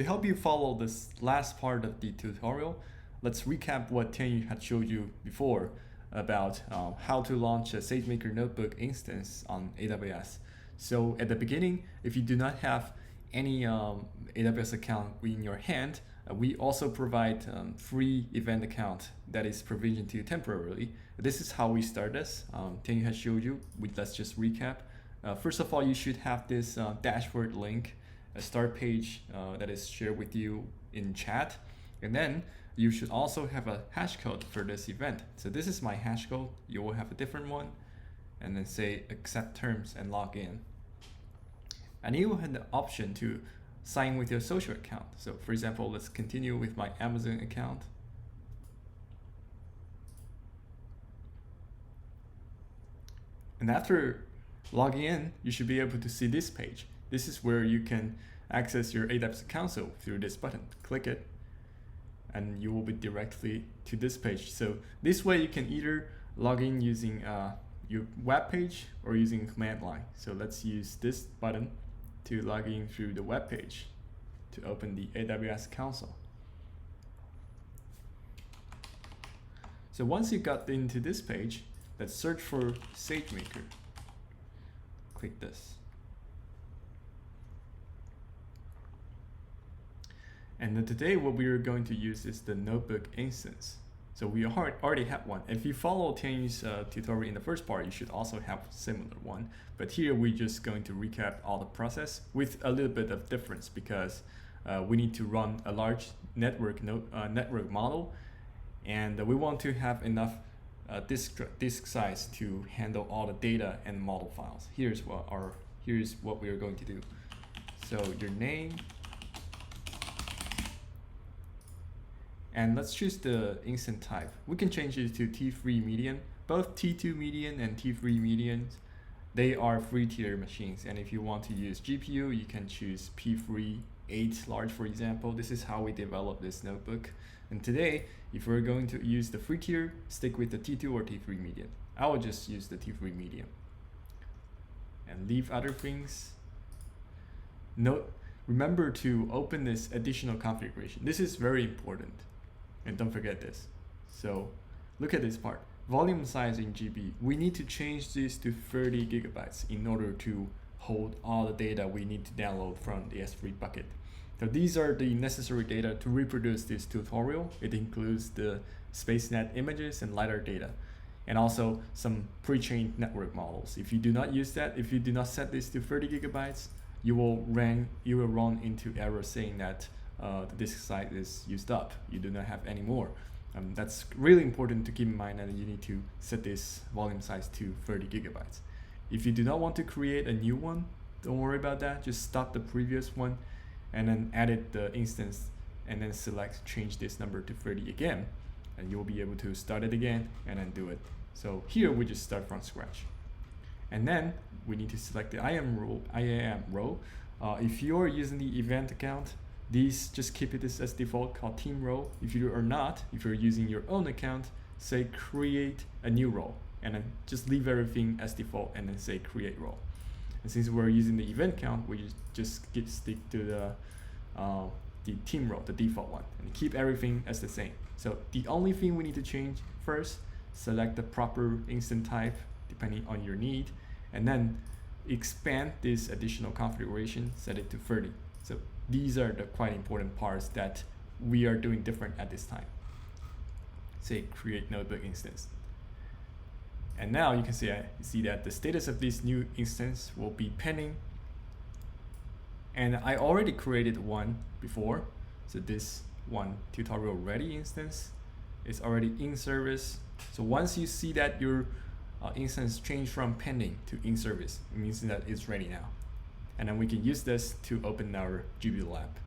To help you follow this last part of the tutorial, let's recap what Tianyu had showed you before about how to launch a SageMaker Notebook instance on AWS. So at the beginning, if you do not have any AWS account in your hand, we also provide free event account that is provisioned to you temporarily. This is how we start this. Tianyu has showed you. Let's just recap. First of all, you should have this dashboard link, a start page that is shared with you in chat. And then you should also have a hash code for this event. So this is my hash code. You will have a different one. And then say accept terms and log in. And you will have the option to sign with your social account. So for example, let's continue with my Amazon account. And after logging in, you should be able to see this page. This is where you can access your AWS console through this button. Click it, and you will be directly to this page. So this way you can either log in using your web page or using command line. So let's use this button to log in through the web page to open the AWS console. So once you got into this page, let's search for SageMaker. Click this. And then today what we are going to use is the notebook instance. So we already have one. If you follow Tianyu's tutorial in the first part, you should also have a similar one. But here we're just going to recap all the process with a little bit of difference because we need to run a large network model, and we want to have enough disk size to handle all the data and model files. Here's what we are going to do. So your name. And let's choose the instance type. We can change it to T3 median. Both T2 median and T3 medians, they are free tier machines. And if you want to use GPU, you can choose P3 8 large, for example. This is how we develop this notebook. And today, if we're going to use the free tier, stick with the T2 or T3 median. I will just use the T3 median. And leave other things. Note, remember to open this additional configuration. This is very important. And don't forget this. So look at this part. Volume size in GB. We need to change this to 30 gigabytes in order to hold all the data we need to download from the S3 bucket. So these are the necessary data to reproduce this tutorial. It includes the SpaceNet images and LiDAR data, and also some pre-trained network models. If you do not use that, if you do not set this to 30 gigabytes, you will run into error saying that the disk size is used up. You do not have any more. That's really important to keep in mind, and you need to set this volume size to 30 gigabytes. If you do not want to create a new one, don't worry about that. Just stop the previous one and then edit the instance and then change this number to 30 again, and you'll be able to start it again and then do it. So here we just start from scratch. And then we need to select the IAM row. If you're using the event account, these just keep it as default called team row. If you are not, if you're using your own account, say create a new role, and then just leave everything as default and then say create role. And since we're using the event count, we just stick to the team role, the default one, and keep everything as the same. So the only thing we need to change first, select the proper instance type depending on your need, and then expand this additional configuration, set it to 30. So these are the quite important parts that we are doing different at this time. Say create notebook instance. And now you can see that the status of this new instance will be pending. And I already created one before. So this one tutorial ready instance is already in service. So once you see that your instance changed from pending to in service, it means that it's ready now. And then we can use this to open our GPU lab.